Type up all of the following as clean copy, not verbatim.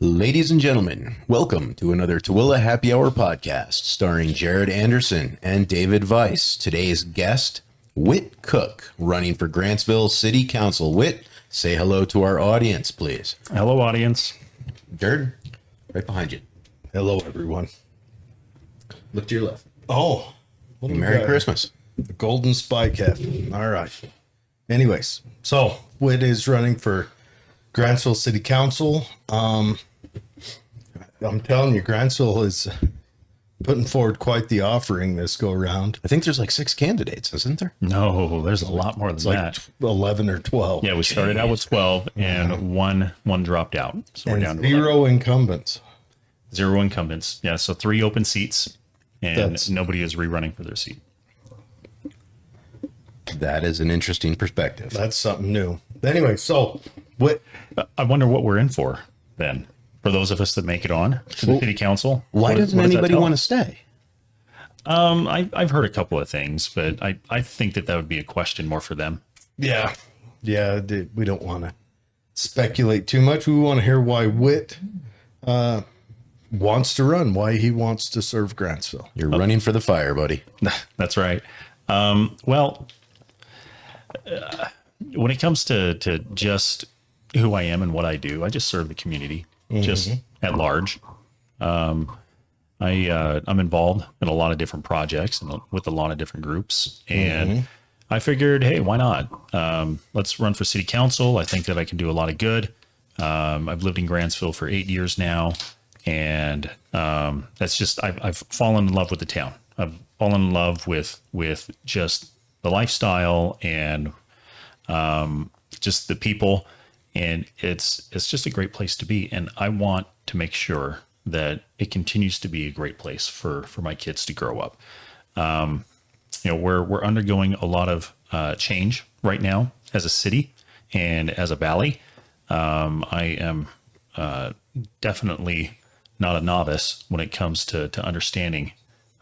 Ladies and gentlemen, welcome to another Tooele Happy Hour podcast starring Jared Anderson and David Weiss. Today's guest, Whit Cook, running for Grantsville City Council. Whit, say hello to our audience, please. Hello, audience. Jared, right behind you. Hello, everyone. Look to your left. Oh, what do we Merry got? Christmas. The Golden Spy Cafe. All right. Anyways, so Whit is running for Grantsville City Council. I'm telling you, Grantsville is putting forward quite the offering this go around. I think there's like 6 candidates, isn't there? No, there's a lot more than It's like that. 11 or 12. Yeah, we started out with 12 and one dropped out. So we're down And to 0 incumbents. 0 incumbents. Yeah, so 3 open seats and That's- nobody is rerunning for their seat. That is an interesting perspective. That's something new. Anyway, so Whit, I wonder what we're in for then. For those of us that make it on to the city council. Why doesn't anybody want to stay? I've heard a couple of things, but I think that would be a question more for them. yeah, we don't want to speculate too much. We want to hear why Whit wants to run, why he wants to serve Grantsville. You're running for the fire, buddy. That's right. Well, when it comes to just who I am and what I do, I just serve the community just at large. I'm involved in a lot of different projects and with a lot of different groups. And I figured, hey, why not? Let's run for city council. I think that I can do a lot of good. I've lived in Grantsville for 8 years now. And that's just, I've fallen in love with the town. I've fallen in love with just the lifestyle and just the people. And it's just a great place to be. And I want to make sure that it continues to be a great place for my kids to grow up. We're undergoing a lot of change right now as a city and as a valley. I am definitely not a novice when it comes to understanding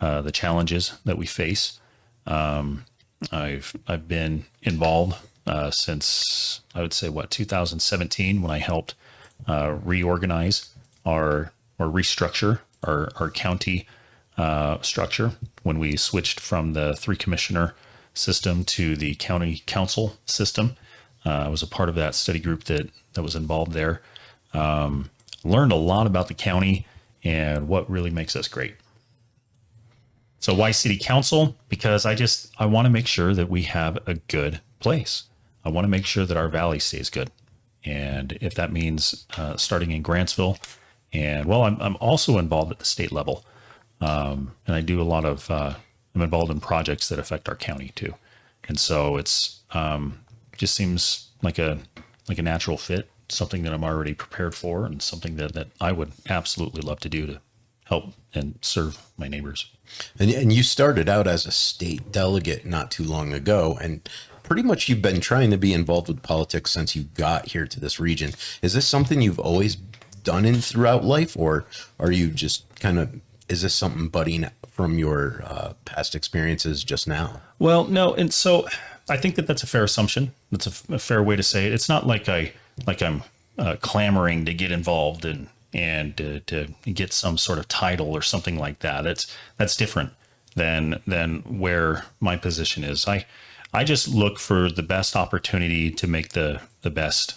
the challenges that we face. I've been involved since I would say 2017 when I helped reorganize or restructure our county structure when we switched from the 3-commissioner system to the county council system. I was a part of that study group that was involved there. Learned a lot about the county and what really makes us great. So why city council? Because I want to make sure that we have a good place. I want to make sure that our valley stays good. And if that means starting in Grantsville, and well, I'm also involved at the state level. And I do a lot of, I'm involved in projects that affect our county too. And so it's just seems like a natural fit, something that I'm already prepared for and something that I would absolutely love to do to help and serve my neighbors. And you started out as a state delegate not too long ago, and pretty much you've been trying to be involved with politics since you got here to this region. Is this something you've always done in throughout life, or are you just is this something budding from your past experiences just now? Well, no. And so I think that's a fair assumption. That's a fair way to say it. It's not like I'm clamoring to get involved and to get some sort of title or something like that. That's different than where my position is. I just look for the best opportunity to make the best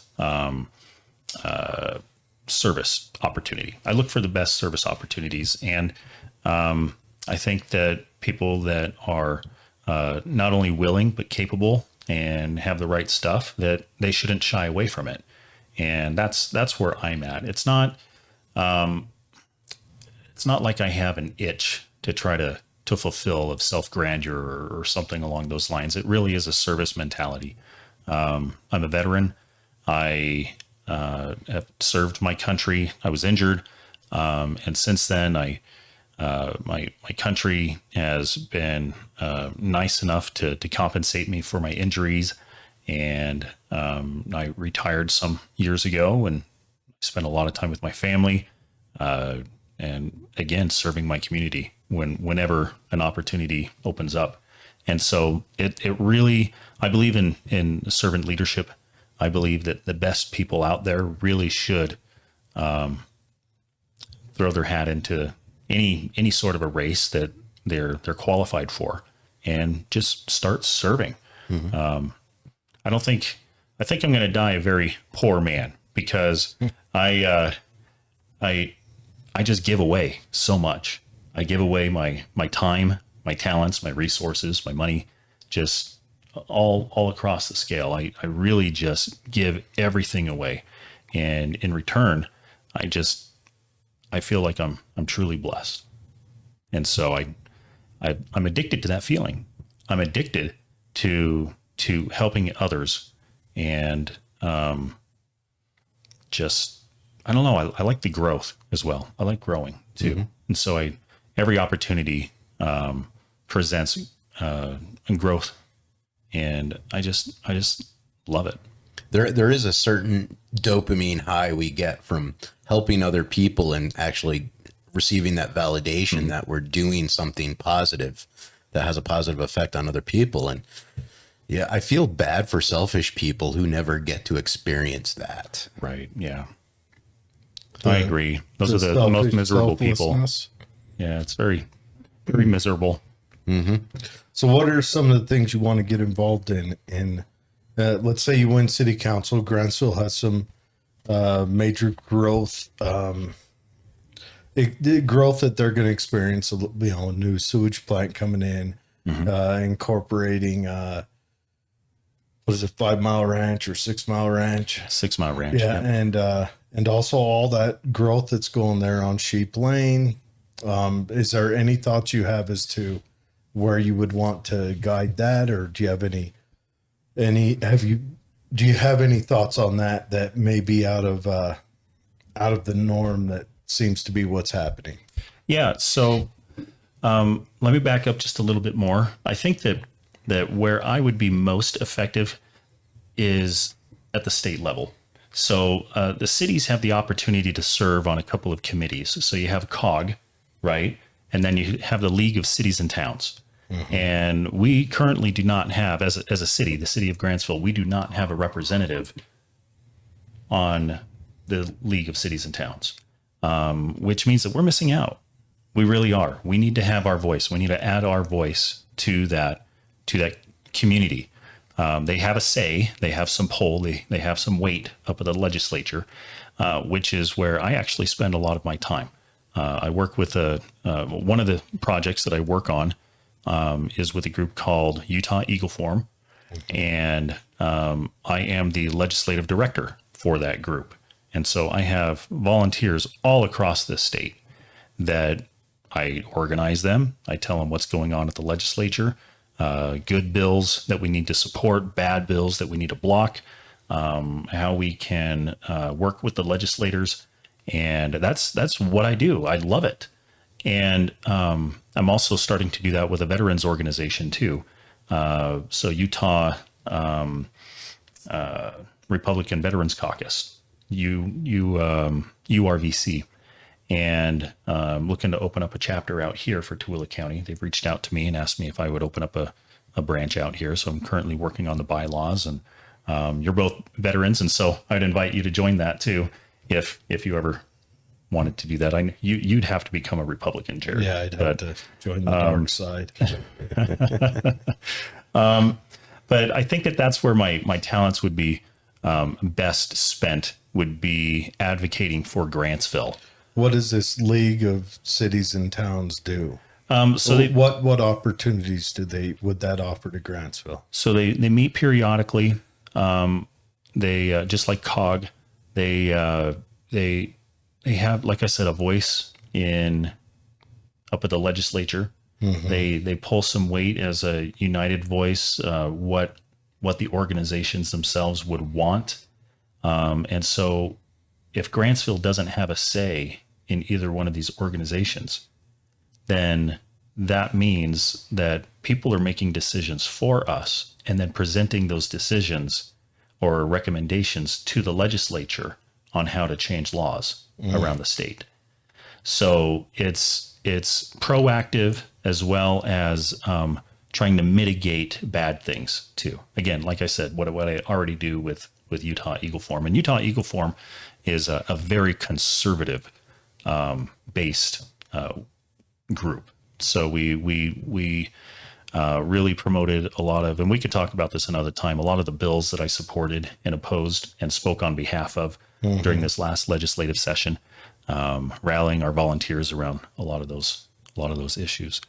service opportunity. I look for the best service opportunities. And I think that people that are not only willing, but capable and have the right stuff, that they shouldn't shy away from it. And that's where I'm at. It's not like I have an itch to try to fulfill of self-grandeur or something along those lines. It really is a service mentality. I'm a veteran. I have served my country. I was injured. And since then, my country has been nice enough to compensate me for my injuries. And I retired some years ago and spent a lot of time with my family. And again, serving my community whenever an opportunity opens up. And so it really, I believe in servant leadership. I believe that the best people out there really should throw their hat into any sort of a race that they're qualified for, and just start serving. I think I'm going to die a very poor man, because I just give away so much. I give away my time, my talents, my resources, my money, just all across the scale. I really just give everything away. And in return, I feel like I'm truly blessed. And so I'm addicted to that feeling. I'm addicted to helping others, and just, I don't know. I like the growth as well. I like growing too. And so every opportunity presents growth, and I just love it. There is a certain dopamine high we get from helping other people and actually receiving that validation that we're doing something positive that has a positive effect on other people. And yeah, I feel bad for selfish people who never get to experience that. Right. Yeah. I agree. Those are the most miserable people. Yeah, it's very, very miserable. So what are some of the things you want to get involved in let's say you win city council? Grantsville has some major growth, the growth that they're going to experience, a new sewage plant coming in, incorporating, what is it, 5 Mile Ranch or 6 Mile Ranch? 6 Mile Ranch. Yeah. And also all that growth that's going there on Sheep Lane. Is there any thoughts you have as to where you would want to guide that, or do you have do you have any thoughts on that may be out of the norm that seems to be what's happening? Yeah. So let me back up just a little bit more. I think that where I would be most effective is at the state level. So the cities have the opportunity to serve on a couple of committees. So you have COG, right? And then you have the League of Cities and Towns. And we currently do not have, as a city, the city of Grantsville, we do not have a representative on the League of Cities and Towns, which means that we're missing out. We really are. We need to have our voice. We need to add our voice to that community. They have a say. They have some pull. They have some weight up at the legislature, which is where I actually spend a lot of my time. I work with one of the projects that I work on is with a group called Utah Eagle Forum, and I am the legislative director for that group. And so I have volunteers all across this state that I organize them. I tell them what's going on at the legislature, good bills that we need to support, bad bills that we need to block, how we can work with the legislators. And that's what I do. I love it. And I'm also starting to do that with a veterans organization too. So Utah Republican Veterans Caucus, URVC. And I'm looking to open up a chapter out here for Tooele County. They've reached out to me and asked me if I would open up a branch out here. So I'm currently working on the bylaws, and you're both veterans. And so I'd invite you to join that too, if you ever wanted to do that. You'd have to become a Republican, Jared. Yeah, I'd have to join the dark side. But I think that's where my talents would be best spent, would be advocating for Grantsville. What does this League of Cities and Towns do? So what opportunities would that offer to Grantsville? So they meet periodically. They just like COG, they have, like I said, a voice up at the legislature. They pull some weight as a united voice, what the organizations themselves would want. And so if Grantsville doesn't have a say in either one of these organizations, then that means that people are making decisions for us and then presenting those decisions or recommendations to the legislature on how to change laws around the state. So it's proactive as well as trying to mitigate bad things too. Again, like I said, what I already do with Utah Eagle Forum. And Utah Eagle Forum is a very conservative based group. So we really promoted a lot of, and we could talk about this another time, a lot of the bills that I supported and opposed and spoke on behalf of during this last legislative session, rallying our volunteers around a lot of those issues.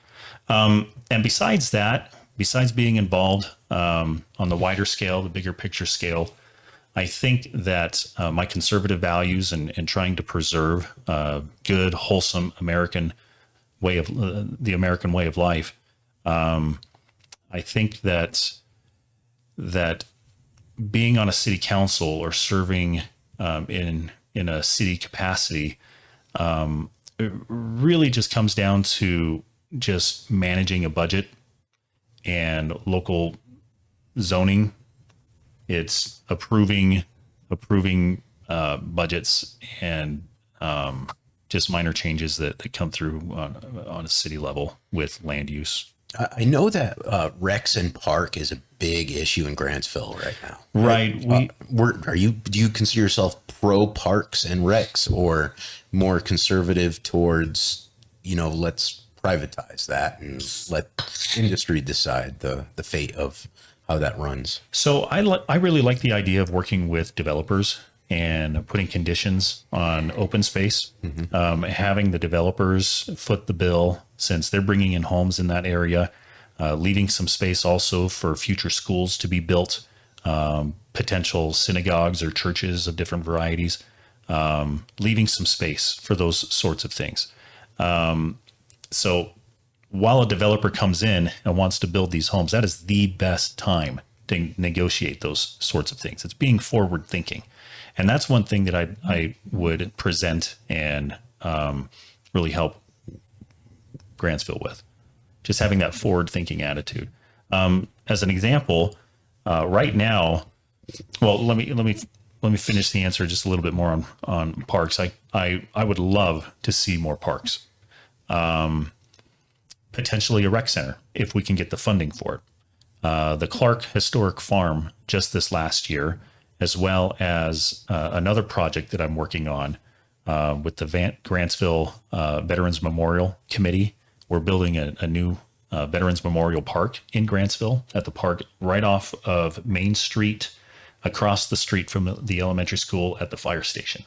And besides that, besides being involved on the wider scale, the bigger picture scale, I think that my conservative values and trying to preserve good, wholesome American way of the American way of life. I think that being on a city council or serving in a city capacity, it really just comes down to just managing a budget and local zoning. It's approving budgets and just minor changes that come through on a city level with land use. I know that Rex and Park is a big issue in Grantsville right now. Right. Do you consider yourself pro parks and Rex, or more conservative towards, let's privatize that and let industry decide the fate of how that runs? So I really like the idea of working with developers and putting conditions on open space, having the developers foot the bill since they're bringing in homes in that area, leaving some space also for future schools to be built, potential synagogues or churches of different varieties, leaving some space for those sorts of things. So while a developer comes in and wants to build these homes, that is the best time to negotiate those sorts of things. It's being forward thinking. And that's one thing that I would present and really help Grantsville with, just having that forward thinking attitude. As an example, right now, well, let me finish the answer just a little bit more on parks. I would love to see more parks, potentially a rec center if we can get the funding for it. The Clark Historic Farm just this last year, as well as another project that I'm working on with the Grantsville Veterans Memorial Committee. We're building a new Veterans Memorial Park in Grantsville, at the park right off of Main Street, across the street from the elementary school at the fire station.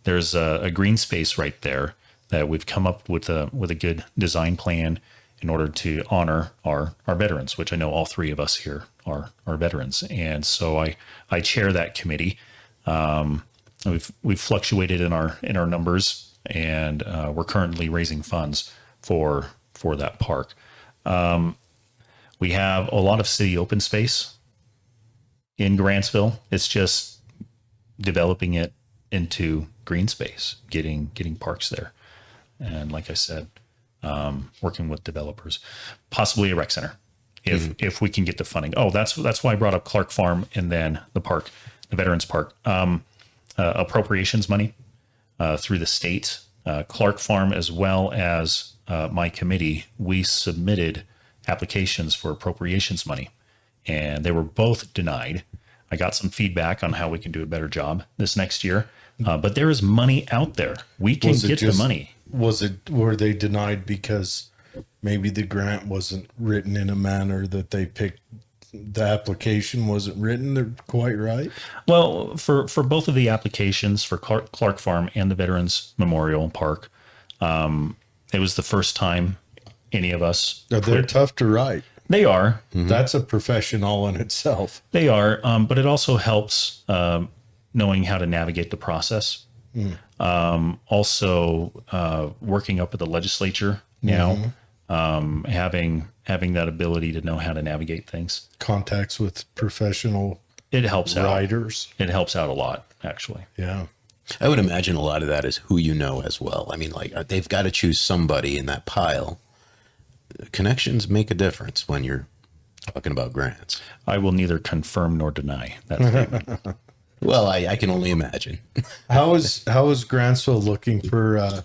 There's a green space right there that we've come up with a good design plan in order to honor our veterans, which I know all three of us here are veterans. And so I chair that committee. We've fluctuated in our numbers, and we're currently raising funds for that park. We have a lot of city open space in Grantsville. It's just developing it into green space, getting parks there. And like I said, working with developers, possibly a rec center, if we can get the funding. Oh, that's why I brought up Clark Farm and then the park, the Veterans Park, appropriations money through the state, Clark Farm, as well as my committee. We submitted applications for appropriations money, and they were both denied. I got some feedback on how we can do a better job this next year, but there is money out there. We can get the money. Were they denied because maybe the grant wasn't written in a manner that they picked? The application wasn't written quite right? Well, for both of the applications, for Clark Farm and the Veterans Memorial Park, it was the first time any of us. They're tough to write. They are. Mm-hmm. That's a profession all in itself. They are, but it also helps knowing how to navigate the process. Also, working up at the legislature now, having that ability to know how to navigate things. Contacts with professional it helps writers. It helps out a lot, actually. Yeah. I would imagine a lot of that is who you know as well. I mean, like, they've got to choose somebody in that pile. Connections make a difference when you're talking about grants. I will neither confirm nor deny that statement. Well, I can only imagine. How is Grantsville looking for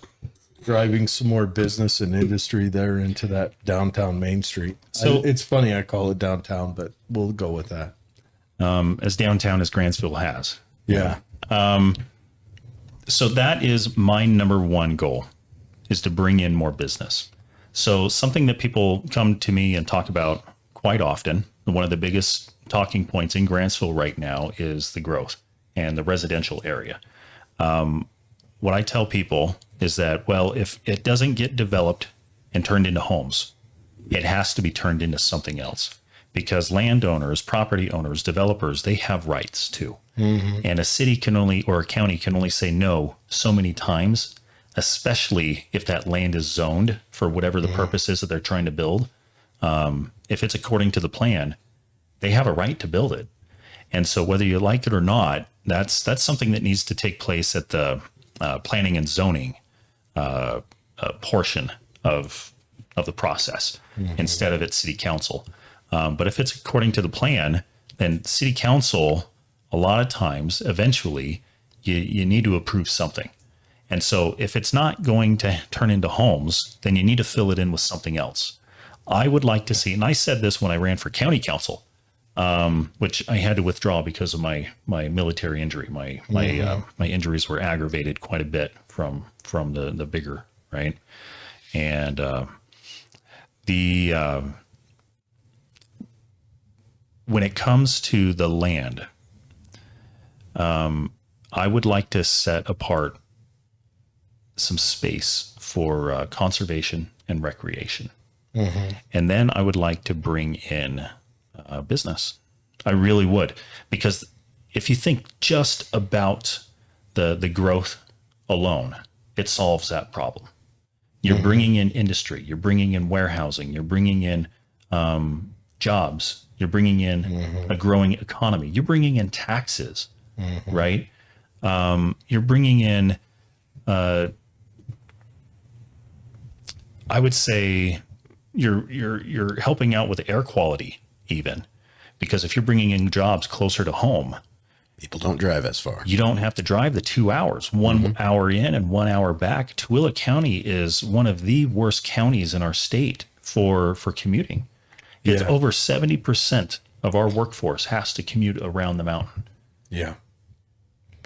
driving some more business and industry there into that downtown Main Street? So it's funny I call it downtown, but we'll go with that. As downtown as Grantsville has. Yeah. So that is my number one goal, is to bring in more business. So something that people come to me and talk about quite often, one of the biggest talking points in Grantsville right now is the growth and the residential area. What I tell people is that, well, if it doesn't get developed and turned into homes, it has to be turned into something else, because landowners, property owners, developers, they have rights too. And a city can only, or a county can only say no so many times, especially if that land is zoned for whatever the purpose is that they're trying to build. If it's according to the plan, they have a right to build it. And so whether you like it or not, that's something that needs to take place at the planning and zoning portion of the process instead of at city council. But if it's according to the plan, then city council, a lot of times, eventually, you need to approve something. And so if it's not going to turn into homes, then you need to fill it in with something else. I would like to see, and I said this when I ran for county council, which I had to withdraw because of my military injury. My injuries were aggravated quite a bit from the vigor, right? And when it comes to the land, I would like to set apart some space for conservation and recreation. And then I would like to bring in business. I really would, because if you think just about the growth alone, it solves that problem. You're bringing in industry, you're bringing in warehousing, you're bringing in jobs, you're bringing in a growing economy, you're bringing in taxes, right? You're bringing in, I would say, you're helping out with air quality even, because if you're bringing in jobs closer to home, People don't drive as far. you don't have to drive the 2 hours, 1 hour in and 1 hour back. Tooele County is one of the worst counties in our state for commuting. It's over 70% of our workforce has to commute around the mountain. Yeah.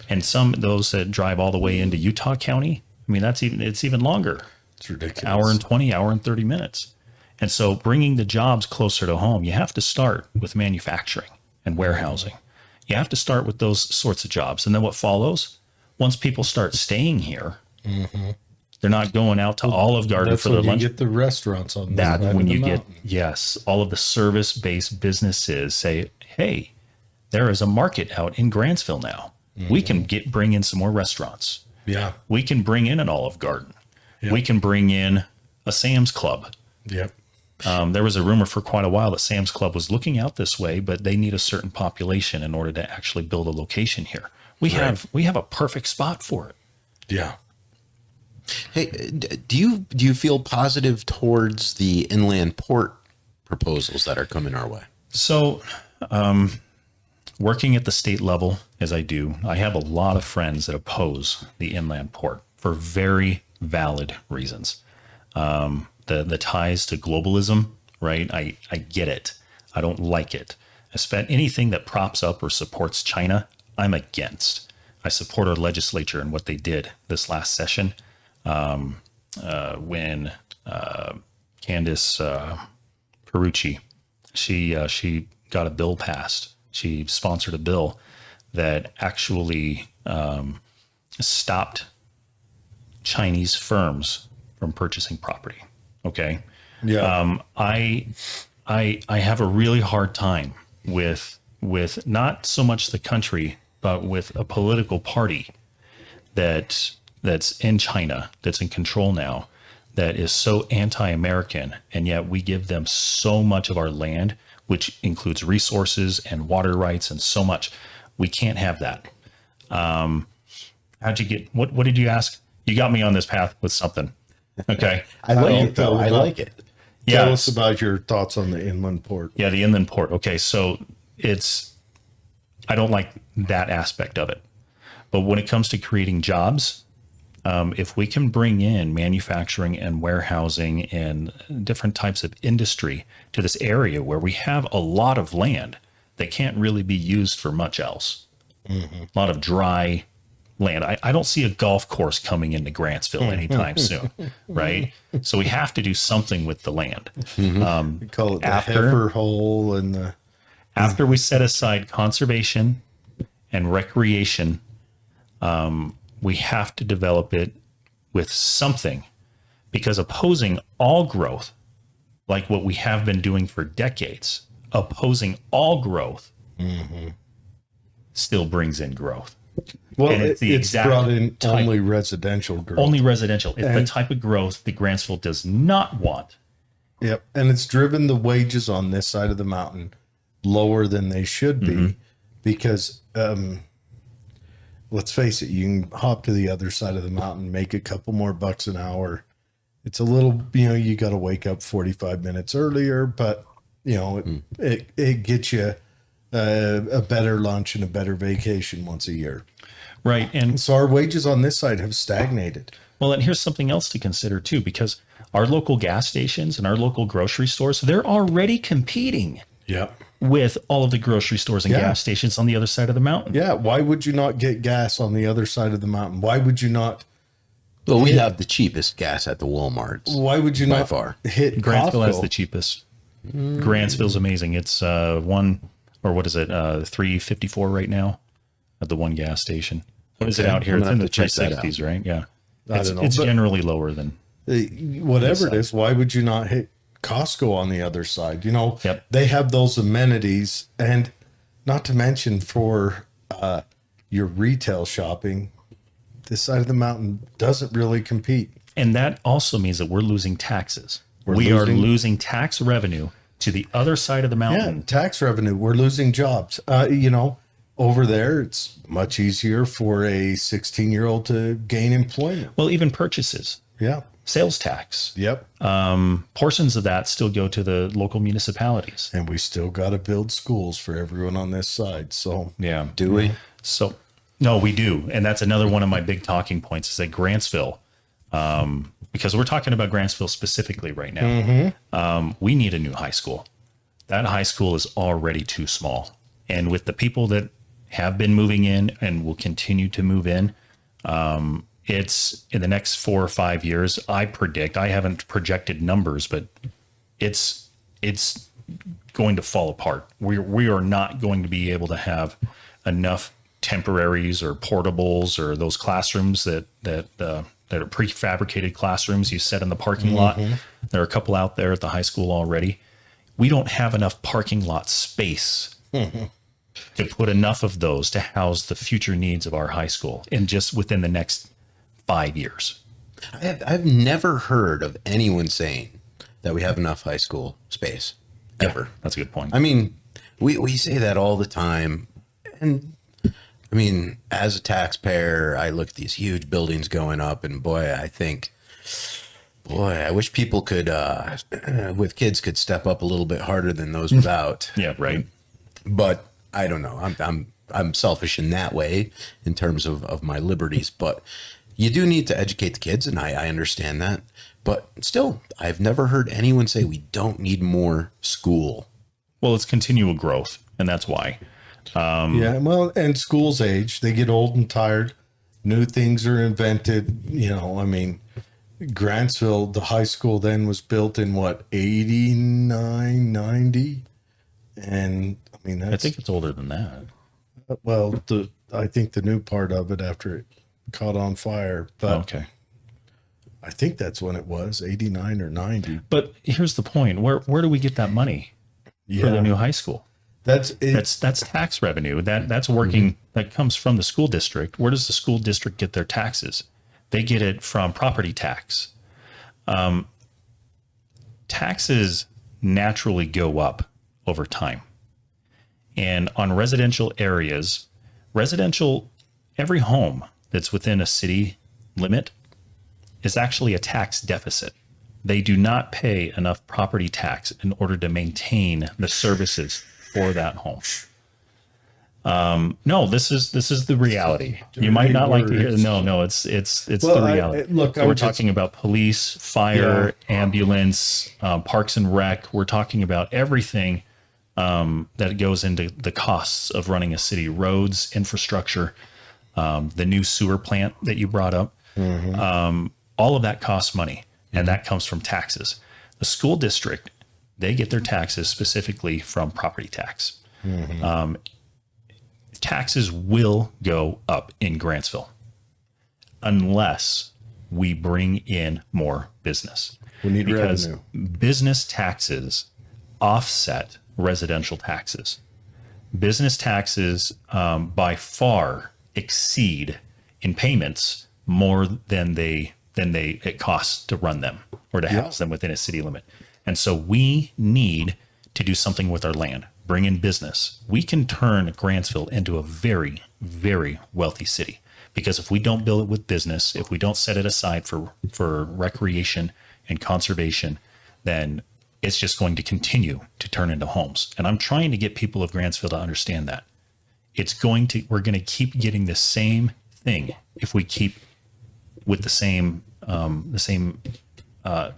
And those that drive all the way into Utah County, I mean, it's even longer. It's ridiculous. Hour and 20, hour and 30 minutes. And so bringing the jobs closer to home, you have to start with manufacturing and warehousing. You have to start with those sorts of jobs. And then what follows, once people start staying here, they're not going out to Olive Garden for their lunch. You get the restaurants on That the when you mountain. get, yes, all of the service-based businesses say, hey, there is a market out in Grantsville now. We can bring in some more restaurants. Yeah. We can bring in an Olive Garden. We can bring in a Sam's Club. Yep. There was a rumor for quite a while that Sam's Club was looking out this way, but they need a certain population in order to actually build a location here. We have a perfect spot for it. Yeah. Hey, do you feel positive towards the inland port proposals that are coming our way? So, working at the state level as I do, I have a lot of friends that oppose the inland port for very valid reasons. The ties to globalism, right? I get it. I don't like it. Anything that props up or supports China, I'm against. I support our legislature and what they did this last session when Candace Perucci, she got a bill passed. She sponsored a bill that actually stopped Chinese firms from purchasing property. Okay. Yeah. I have a really hard time with not so much the country, but with a political party that's in China, that's in control now, that is so anti-American, and yet we give them so much of our land, which includes resources and water rights and so much. We can't have that. How'd you get, what did you ask? You got me on this path with something. Okay. I like it though. I like it. Tell us about your thoughts on the inland port. Yeah, the inland port. Okay, so I don't like that aspect of it. But when it comes to creating jobs, if we can bring in manufacturing and warehousing and different types of industry to this area where we have a lot of land that can't really be used for much else, a lot of dry land. I don't see a golf course coming into Grantsville anytime soon, right? So we have to do something with the land. We call it the After- heifer hole and the After we set aside conservation and recreation, we have to develop it with something, because opposing all growth, like what we have been doing for decades, opposing all growth still brings in growth. well, And it's the it's exact brought in type- only residential growth. Only residential. It's the And- type of growth that Grantsville does not want. Yep. And it's driven the wages on this side of the mountain lower than they should be because, let's face it, you can hop to the other side of the mountain, make a couple more bucks an hour. It's a little, you got to wake up 45 minutes earlier, but it gets you a better lunch and a better vacation once a year. Right. And So our wages on this side have stagnated. well, and here's something else to consider too, because our local gas stations and our local grocery stores, they're already competing Yep. with all of the grocery stores and Yeah. gas stations on the other side of the mountain. Yeah. Why would you not get gas on the other side of the mountain? Why would you not? Well, we have the cheapest gas at the Walmarts. Why would you By not far. hit Grantsville has Costco? the cheapest. Grantsville's amazing. It's $3.54 right now at the one gas station. What is it Okay, out here? I'm It's gonna in have the to check that 360s, right? Yeah. I It's, don't know, it's but- generally lower than. Whatever it is, why would you not hit Costco on the other side? Yep. They have those amenities, and not to mention for your retail shopping, this side of the mountain doesn't really compete. And that also means that we're losing taxes. We're We are losing- losing tax revenue to the other side of the Yeah, mountain. tax revenue. We're losing jobs. Over there, it's much easier for a 16-year-old to gain employment. Well, even purchases, Yeah. sales tax, Yep. portions of that still go to the local municipalities. And we still got to build schools for everyone on this side. So Yeah. Do we? So, no, we do. And that's another one of my big talking points is that Grantsville, because we're talking about Grantsville specifically right now, we need a new high school. That high school is already too small. And with the people that have been moving in and will continue to move in, it's in the next 4 or 5 years, I predict, I haven't projected numbers, but it's going to fall apart. We are not going to be able to have enough temporaries or portables or those classrooms that are prefabricated classrooms you set in the parking lot. There are a couple out there at the high school already. We don't have enough parking lot space to put enough of those to house the future needs of our high school in just within the next 5 years. I've never heard of anyone saying that we have enough high school space ever. That's a good point. I mean, we say that all the time. And I mean, as a taxpayer, I look at these huge buildings going up and I wish people could, with kids could step up a little bit harder than those without. Yeah, right. But I don't know. I'm selfish in that way in terms of my liberties, but you do need to educate the kids, and I understand that. But still, I've never heard anyone say we don't need more school. Well, it's continual growth, and that's why. yeah, well, and schools age, they get old and tired. New things are invented. Grantsville, the high school then was built in 89, 90. And I that's, think it's older than that. I think the new part of it after it caught on fire, but Okay. I think that's when it was 89 or 90. But here's the point. Where do we get that money for the new high school? That's it. That's tax revenue. That's working. That comes from the school district. Where does the school district get their taxes? They get it from property tax. Taxes naturally go up over time. And on residential areas, every home that's within a city limit is actually a tax deficit. They do not pay enough property tax in order to maintain the services for that home. No, this is the reality. You might not like to hear. No, it's the reality. So we're talking about police, fire, ambulance, parks and rec. We're talking about everything that goes into the costs of running a city: roads, infrastructure. the new sewer plant that you brought up. All of that costs money, and that comes from taxes. The school district, they get their taxes specifically from property tax. Taxes will go up in Grantsville unless we bring in more business. We need because revenue. business taxes offset residential taxes. Business taxes by far exceed in payments more than it costs to run them or to house them within a city limit. And so we need to do something with our land, bring in business. We can turn Grantsville into a very, very wealthy city, because if we don't build it with business, if we don't set it aside for recreation and conservation, then it's just going to continue to turn into homes. And I'm trying to get people of Grantsville to understand that. We're going to keep getting the same thing if we keep with the same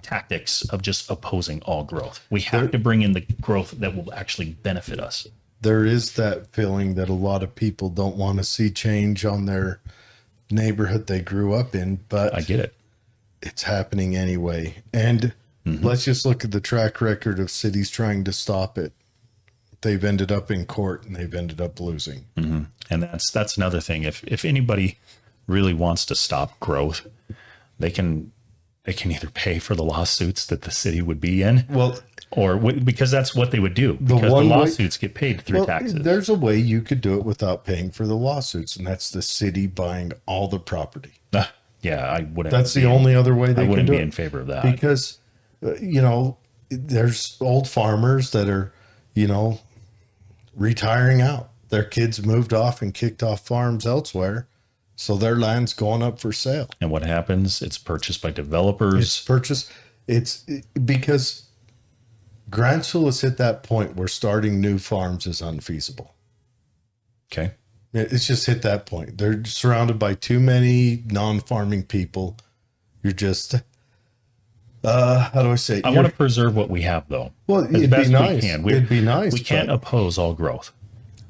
tactics of just opposing all growth. We have to bring in the growth that will actually benefit us. There is that feeling that a lot of people don't want to see change on their neighborhood they grew up in, but I get it. It's happening anyway. And let's just look at the track record of cities trying to stop it. They've ended up in court and they've ended up losing. And that's another thing. If anybody really wants to stop growth, they can either pay for the lawsuits that the city would be in, or because that's what they would do, because the lawsuits get paid through taxes. There's a way you could do it without paying for the lawsuits, and that's the city buying all the property. Yeah, I wouldn't. That's the only other way they I can wouldn't do be it. in favor of that, Because, there's old farmers that are, retiring out. Their kids moved off and kicked off farms elsewhere. So their land's going up for sale. And what happens? It's purchased by developers. It's because Grantsville has hit that point where starting new farms is unfeasible. Okay. It's just hit that point. They're surrounded by too many non-farming people. You're just, how do I say? I want to preserve what we have, though. Well, it'd be nice. It'd be nice. We can't oppose all growth.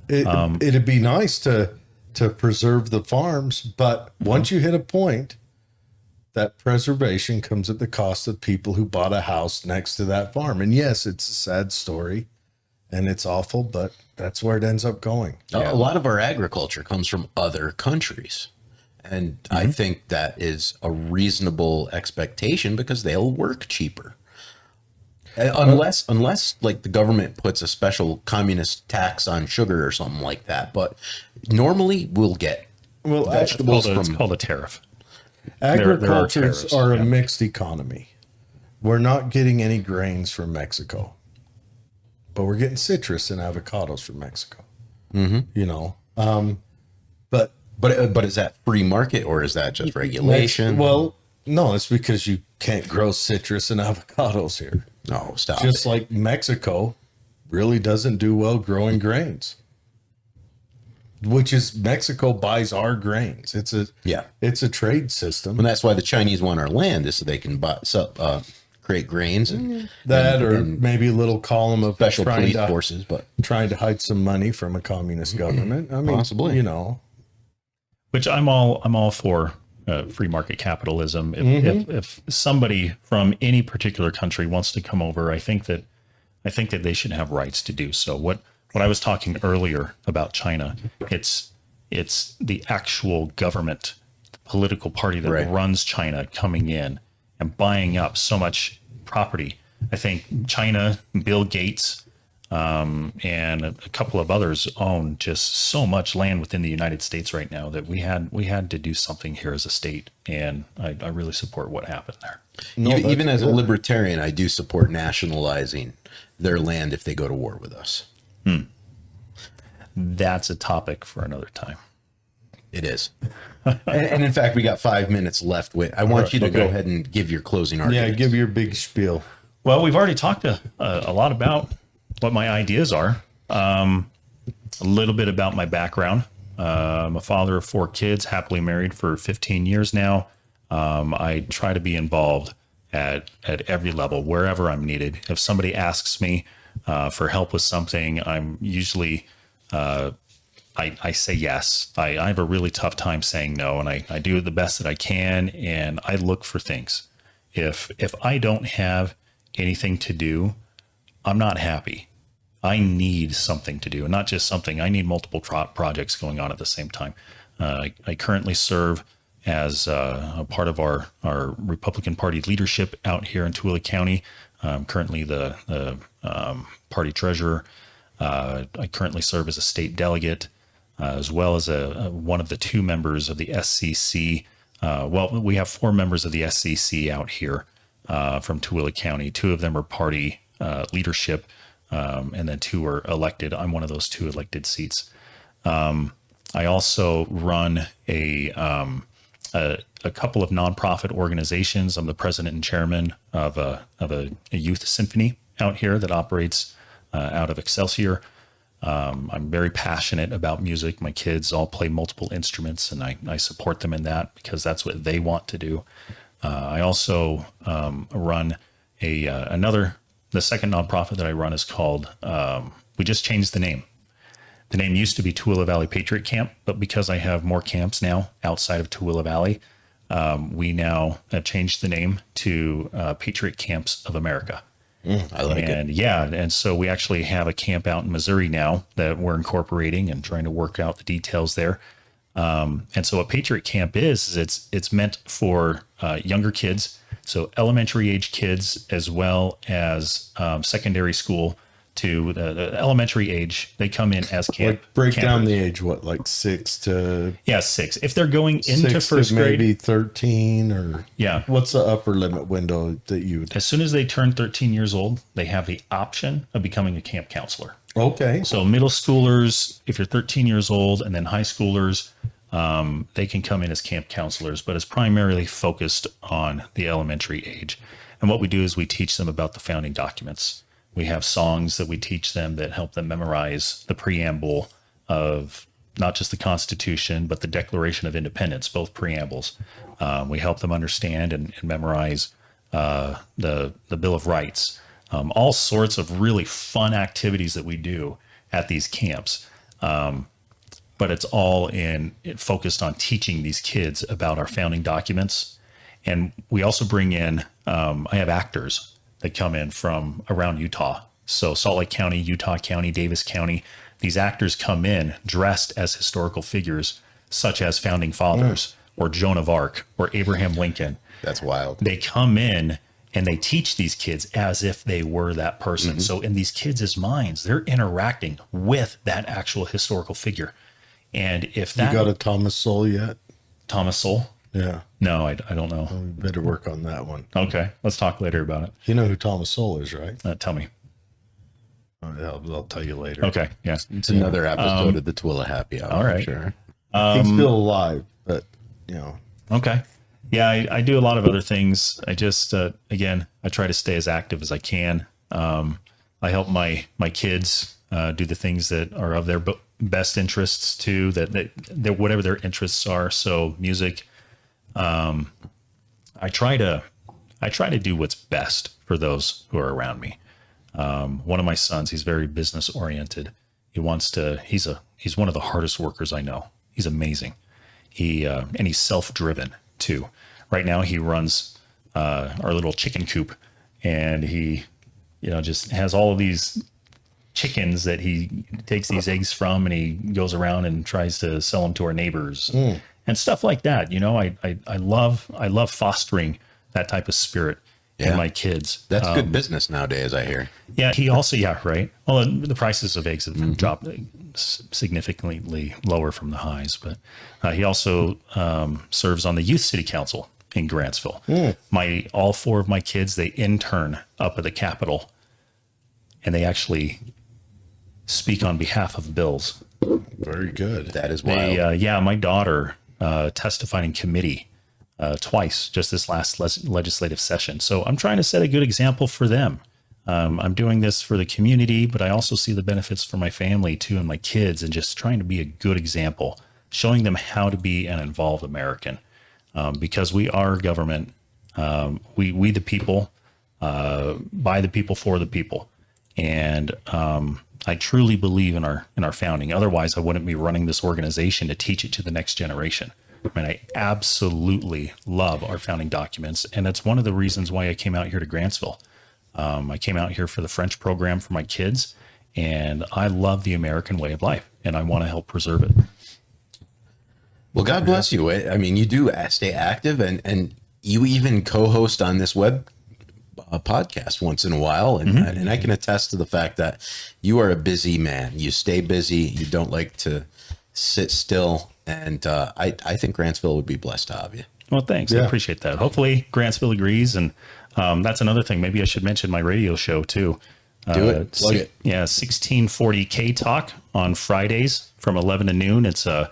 It'd be nice to preserve the farms, but once you hit a point, that preservation comes at the cost of people who bought a house next to that farm. And yes, it's a sad story and it's awful, but that's where it ends up going. A lot of our agriculture comes from other countries. And I think that is a reasonable expectation because they'll work cheaper. Unless like the government puts a special communist tax on sugar or something like that. But normally we'll get vegetables It's called a tariff. Agricultures are a mixed economy. We're not getting any grains from Mexico, but we're getting citrus and avocados from Mexico. But is that free market or is that just regulation? No, it's because you can't grow citrus and avocados here. No, stop. Just like Mexico really doesn't do well growing grains, which is Mexico buys our grains. It's a trade system. And that's why the Chinese want our land, is so they can create grains and maybe a little column of special police forces, but trying to hide some money from a communist government. I mean, possibly, which I'm all for. Free market capitalism. If somebody from any particular country wants to come over, I think that they should have rights to do so. What I was talking earlier about China, it's the actual government, the political party that runs China coming in and buying up so much property. I think China, Bill Gates, and a couple of others own just so much land within the United States right now that we had to do something here as a state, and I really support what happened there. Even as a libertarian, I do support nationalizing their land if they go to war with us. That's a topic for another time. It is. and in fact, we got 5 minutes left. I want you to go ahead and give your closing argument. Yeah, give your big spiel. Well, we've already talked a lot about what my ideas are, a little bit about my background. I'm a father of 4 kids, happily married for 15 years now. I try to be involved at every level, wherever I'm needed. If somebody asks me for help with something, I'm usually I say yes. I have a really tough time saying no, and I do the best that I can, and I look for things. If I don't have anything to do, I'm not happy. I need something to do, and not just something. I need multiple projects going on at the same time. I currently serve as a part of our Republican Party leadership out here in Tooele County. I'm currently the party treasurer. I currently serve as a state delegate, as well as one of the two members of the SCC. Well, we have 4 members of the SCC out here from Tooele County. 2 of them are party leadership, and then 2 are elected. I'm one of those 2 elected seats. I also run a couple of nonprofit organizations. I'm the president and chairman of a youth symphony out here that operates out of Excelsior. I'm very passionate about music. My kids all play multiple instruments, and I support them in that because that's what they want to do. I also run the second nonprofit that I run is called, we just changed the name. The name used to be Tooele Valley Patriot Camp, but because I have more camps now outside of Tooele Valley, we now have changed the name to Patriot Camps of America. I like it. And yeah, and so we actually have a camp out in Missouri now that we're incorporating and trying to work out the details there. And so what Patriot Camp is it's meant for younger kids, so elementary age kids as well as secondary school to the elementary age. They come in as camp. Like break campers. down the age, what, like 6 to 6. If they're going into 6 first to grade, maybe 13, or yeah. what's the upper limit window that you would? As soon as they turn 13 years old, they have the option of becoming a camp counselor. Okay. So middle schoolers, if you're 13 years old, and then high schoolers, they can come in as camp counselors, but it's primarily focused on the elementary age. And what we do is we teach them about the founding documents. We have songs that we teach them that help them memorize the preamble of not just the Constitution, but the Declaration of Independence, both preambles. We help them understand and memorize the Bill of Rights, all sorts of really fun activities that we do at these camps. But it's all focused on teaching these kids about our founding documents. And we also bring in, I have actors that come in from around Utah. So Salt Lake County, Utah County, Davis County, these actors come in dressed as historical figures, such as founding fathers or Joan of Arc or Abraham Lincoln. That's wild. They come in and they teach these kids as if they were that person. Mm-hmm. So in these kids' minds, they're interacting with that actual historical figure. And if that... You got a Thomas Sowell yet? Thomas Sowell? Yeah. No, I don't know. We better work on that one. Okay. Let's talk later about it. You know who Thomas Sowell is, right? Tell me. I'll tell you later. Okay. Yeah. It's another episode of the Tooele Happy Hour. All right. Sure. He's still alive, but, Okay. Yeah, I do a lot of other things. I just, again, I try to stay as active as I can. I help my kids do the things that are of their best interests too, that whatever their interests are. So music, I try to do what's best for those who are around me. One of my sons, he's very business oriented. He's one of the hardest workers I know. He's amazing. And he's self-driven too. Right now he runs, our little chicken coop, and he, just has all of these chickens that he takes these eggs from, and he goes around and tries to sell them to our neighbors and stuff like that. I love fostering that type of spirit in my kids. That's good business nowadays, I hear. Yeah. He also, right. Well, the prices of eggs have dropped significantly lower from the highs, but he also serves on the youth city council in Grantsville. All 4 of my kids, they intern up at the Capitol, and they actually speak on behalf of bills. very good. That is wild. My daughter testified in committee twice just this last legislative session. So I'm trying to set a good example for them. I'm doing this for the community, but I also see the benefits for my family too, and my kids, and just trying to be a good example, showing them how to be an involved American, because we are government. We the people, by the people, for the people. And I truly believe in our founding. Otherwise, I wouldn't be running this organization to teach it to the next generation. I mean, I absolutely love our founding documents, and that's one of the reasons why I came out here to Grantsville. I came out here for the French program for my kids, and I love the American way of life, and I want to help preserve it. Well, God bless you. I mean, you do stay active, and you even co-host on this web podcast once in a while. And I can attest to the fact that you are a busy man. You stay busy. You don't like to sit still. And I think Grantsville would be blessed to have you. Well, thanks. I appreciate that. Hopefully Grantsville agrees. And that's another thing. Maybe I should mention my radio show too. Do it. Plug it. Yeah. 1640 K Talk on Fridays from 11 to noon. It's a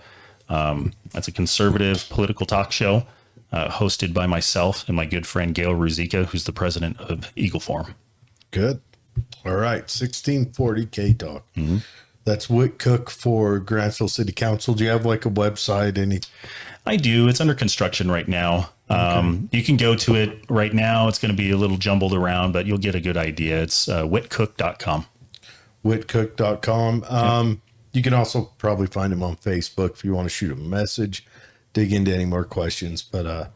conservative political talk show hosted by myself and my good friend Gail Ruzika, who's the president of Eagle Forum. Good. All right. 1640 K Talk. That's Whit Cook for Grantsville City Council. Do you have like a website? Any? I do. It's under construction right now. You can go to it right now. It's going to be a little jumbled around, but you'll get a good idea. It's whitcook.com. Whitcook.com. You can also probably find him on Facebook if you want to shoot him a message, dig into any more questions. But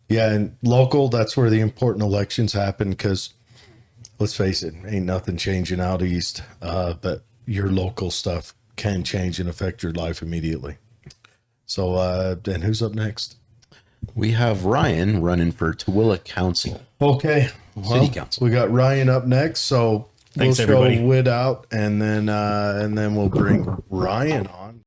yeah, and local, that's where the important elections happen, because let's face it, ain't nothing changing out east. But your local stuff can change and affect your life immediately. So then who's up next? We have Ryan running for Tooele Council. Okay. City Council. We got Ryan up next. So Thanks, we'll everybody. show Whit out, and then we'll bring Ryan on.